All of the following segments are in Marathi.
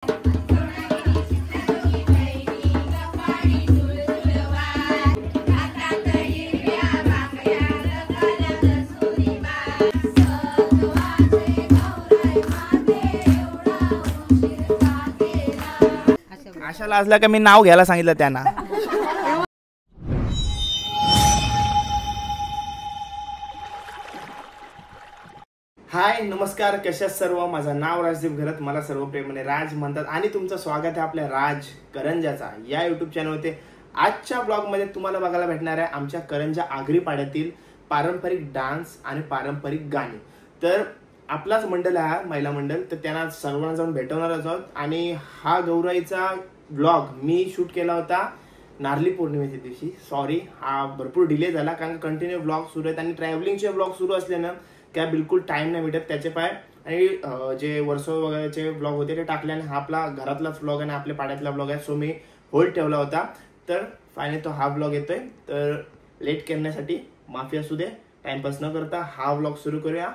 आशा लाजला का मी नाव घ्यायला सांगितलं त्यांना. हाय नमस्कार, कशा सर्व. माझं नाव राजदीप घरत, मला सर्व प्रेमाने राज म्हणतात आणि तुमचं स्वागत आहे आपल्या राज करंजाचा या युट्यूब चॅनलवरती. आजच्या ब्लॉगमध्ये तुम्हाला बघायला भेटणार आहे आमच्या करंजा आगरी पाड्यातील पारंपरिक डान्स आणि पारंपरिक गाणी. तर आपलाच मंडळ आहे महिला मंडळ, तर त्यांना सर्वांना जाऊन भेटवणार आहोत. आणि हा गौराईचा ब्लॉग मी शूट केला होता नारळी पौर्णिमेच्या दिवशी. सॉरी, हा भरपूर डिले झाला कारण कंटिन्यू ब्लॉग सुरू आहेत आणि ट्रॅव्हलिंगचे ब्लॉग सुरू असल्यानं काय बिलकुल टाइम नाही भेटत त्याचे पाय. आणि जे वर्सो वगैरेचे ब्लॉग होते ते टाकले आणि हा आपला घरातलाच ब्लॉग आहे, आपल्या पाड्यातला ब्लॉग आहे, सो मी होल्ड ठेवला होता. तर फायनली तो हा ब्लॉग येतोय. तर लेट करण्यासाठी माफी असू दे. टाइमपास न करता हा ब्लॉग सुरू करूया.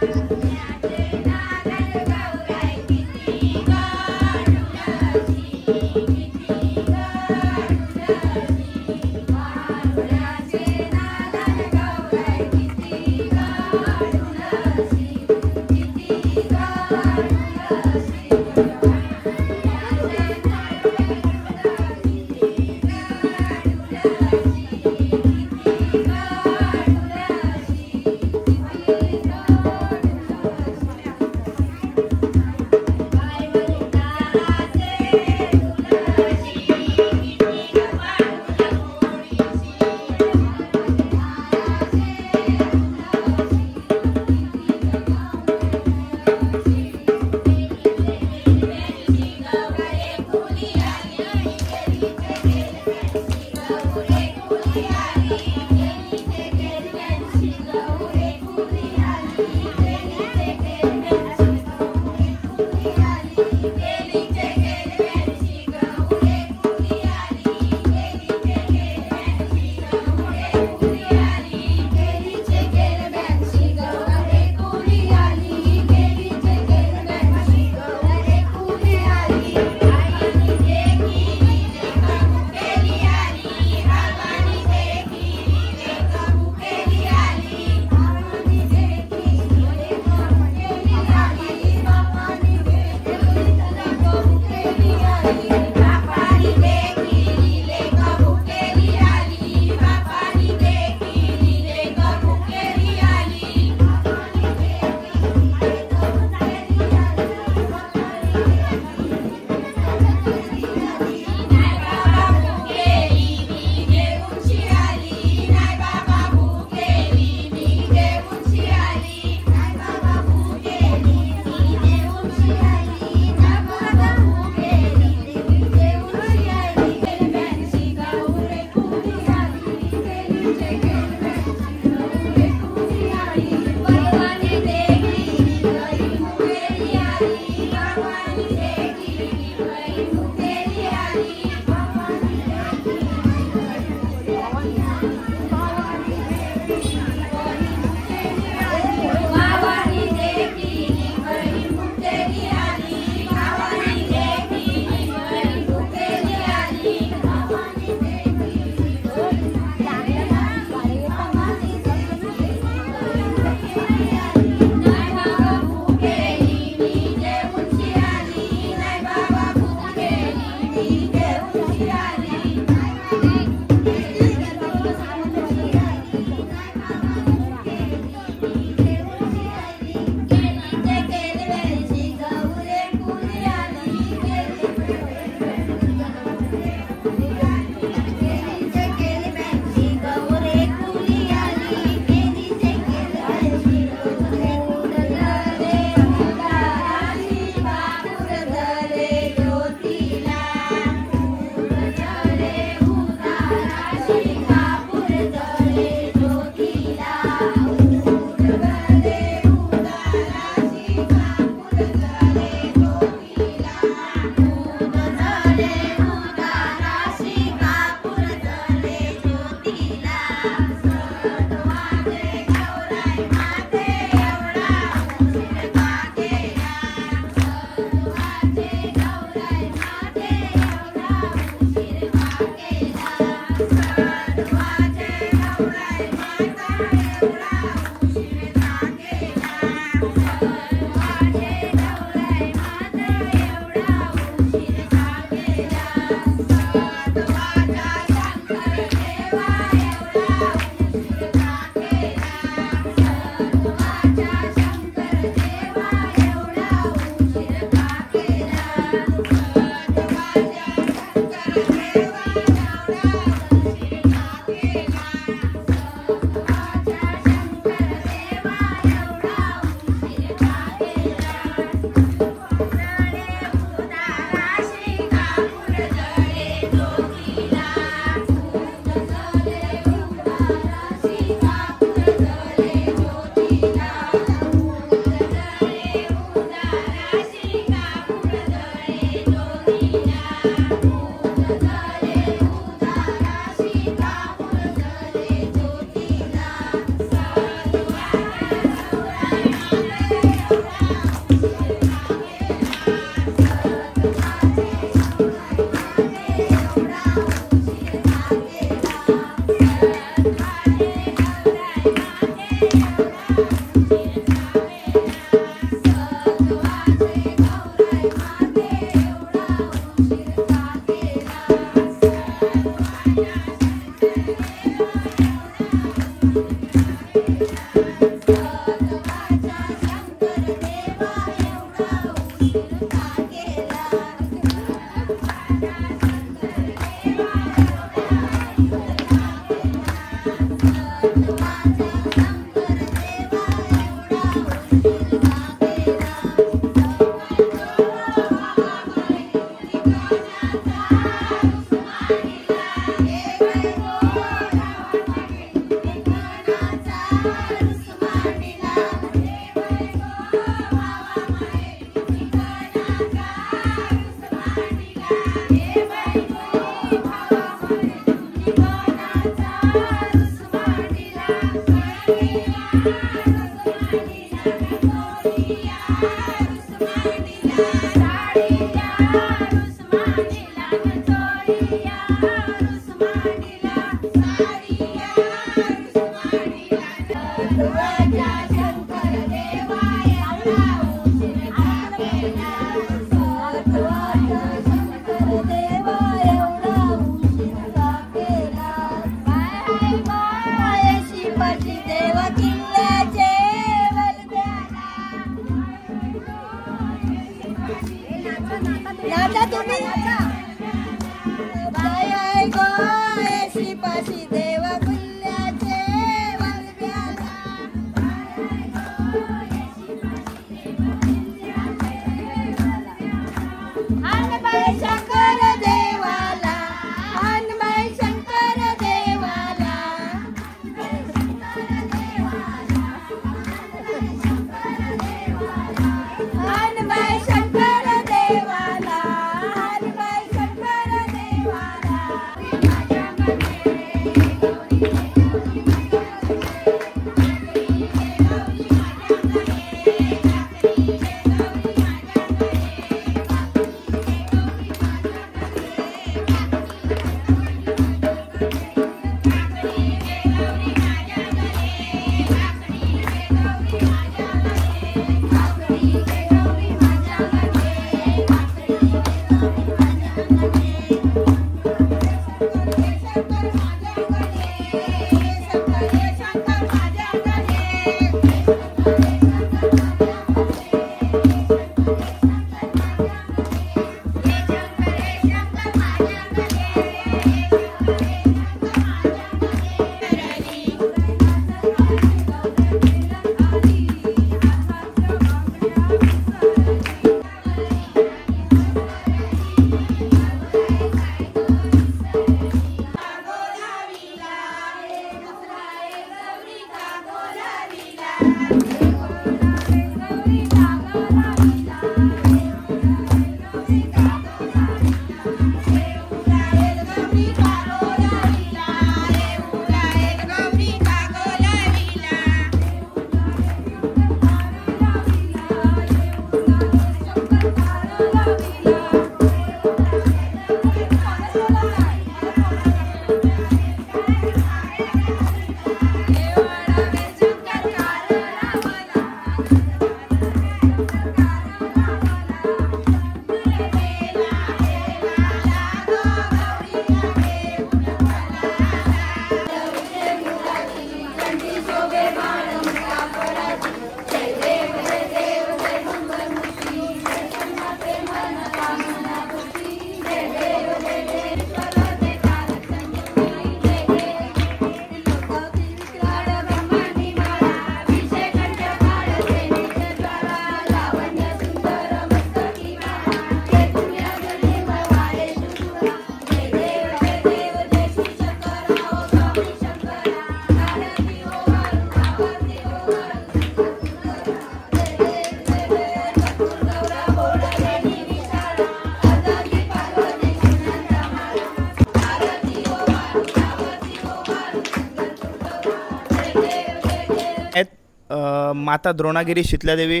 माता द्रोणागिरी शीतलादेवी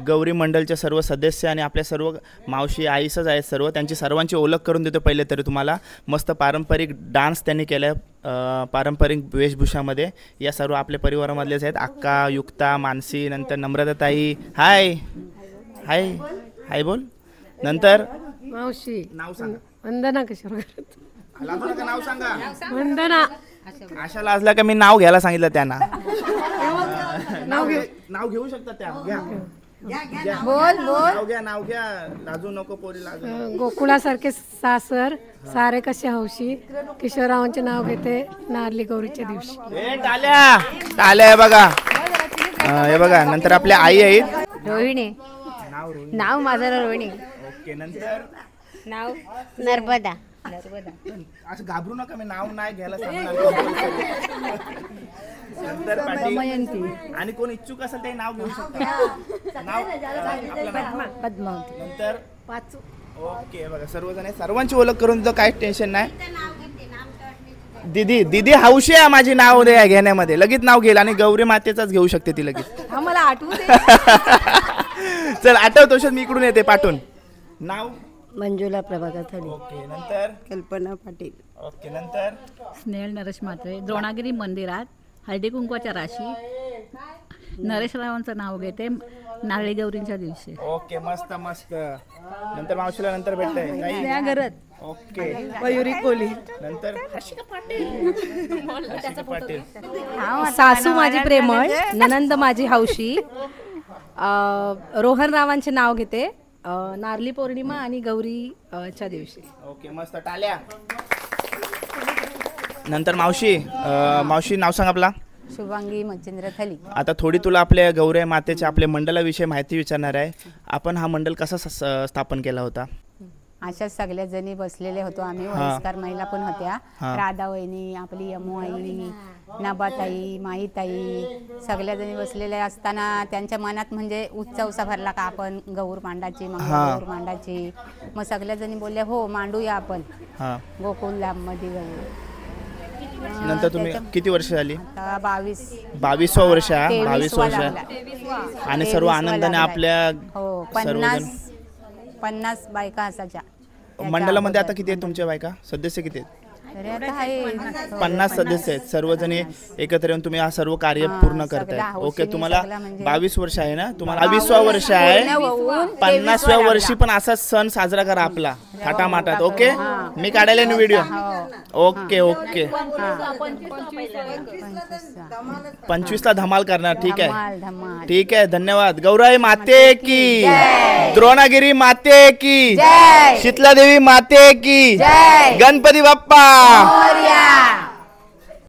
गौरी मंडलचे सर्व सदस्य आणि आपल्या सर्व मावशी आईसच आहेत सर्व, त्यांची सर्वांची ओळख करून देतो. पहिले तरी तुम्हाला मस्त पारंपरिक डान्स त्यांनी केला आहे पारंपरिक वेशभूषामध्ये. या सर्व आपल्या परिवारामधलेच आहेत. अक्का, युक्ता, मानसी, नंतर नम्रताताई. हाय हाय हाय बोल. नंतर मावशी नाव सांगा. वंदना किशोर लाजू नका, नाव सांगा. वंदना आशा लाजला का मी नाव घ्यायला सांगितलं त्यांना. नाव घेऊ शकता त्या. घ्या बोल बोल. नाव घ्या, नाव घ्या. लाजू नको पोरी, लाजू. गोकुळासारखे सासर सारे कसे हौशी. किशोररावांचे नाव घेते नारली गौरीच्या दिवशी. टाल्या टाल्या बघा. हे बघा. नंतर आपल्या आई आहेत. रोहिणी. नाव माझं रोहिणी. ओके. नंतर नाव नर्मदा. असं घाबरू नका, मी नाव नाही घ्यायला सांगणार. नंतर पाटील. आणि कोण इच्छुक असेल ते नाव घेऊ शकता. नाव आपलं नाव पद्मावती. नंतर पाचू. ओके बघा. सर्वजण सर्वांची ओळख करून तर काही टेन्शन नाही. दीदी दीदी हौशी आहे माझी नाव द्या घेण्यामध्ये. लगेच नाव घेईल आणि गौरी मातेचाच घेऊ शकते ती लगेच. मला आठवू दे. चल आठवतो मी इकडून येते पाठवून. नाव मंजुला प्रभाकर थडी. ओके. नंतर कल्पना पाटील. ओके. नंतर स्नेहल नरेश म्हात्रे. द्रोणागिरी मंदिरात हळदी कुंकवाच्या राशी नरेशरावांचं नाव घेते नारळी गौरींच्या दिवशी. ओके. मस्त मस्त. नंतर मावशीला नंतर भेटतंय घरात. ओके. मयुरी कोली. नंतर हर्षिका पाटील. सासू माझी प्रेमळ. ननंद माझी हौशी. रोहन रावांचे नाव घेते नारली पौर्णिमा आणि गौरीच्या दिवशी. ओके. मस्त. टाल्या. नंतर मावशी मावशी नाव सांग आपला. शुभांगी मच्छिंद्र थली. आता थोडी तुला आपल्या गौरी मातेच्या आपल्या मंडळाविषयी माहिती विचारणार आहे. आपण हा मंडळ कसा स्थापन केला होता? अशाच सगळ्या जणी बसलेले होतो आम्ही. वयस्कर महिला पण होत्या. राधा वहिनी, आपली यमू आई, नबाताई, माईताई सगळ्या जणी बसलेल्या असताना त्यांच्या मनात म्हणजे उत्सव भरला का आपण गौर मांडाची, मंगळगौर मांडाची. मग सगळ्या जणी बोलल्या हो मांडूया आपण गोकुळला मध्ये गौर. नंतर तुम्ही किती वर्ष झाली? 22 वर्ष आहे. 22 वर्ष आणि सर्व आनंदाने आपल्या 50 बायका असायच्या मंडळामध्ये. आता किती आहेत तुमच्या बायका सदस्य? किती आहेत? 50 सदस्य आहेत. सर्वजणी एकत्र येऊन तुम्ही हा सर्व कार्य पूर्ण करताय. ओके. तुम्हाला 22 वर्ष आहे ना? तुम्हाला 22वा वर्ष आहे. 50व्या वर्षी पण असाच सण साजरा करा आपला थाटामाटात. ओके. मी काढायला व्हिडिओ. Okay okay. 25ला धमाल करणार. ठीक आहे ठीक आहे. धन्यवाद. गौराई माते की, द्रोणागिरी माते की, शीतलादेवी माते की, गणपती बाप्पा.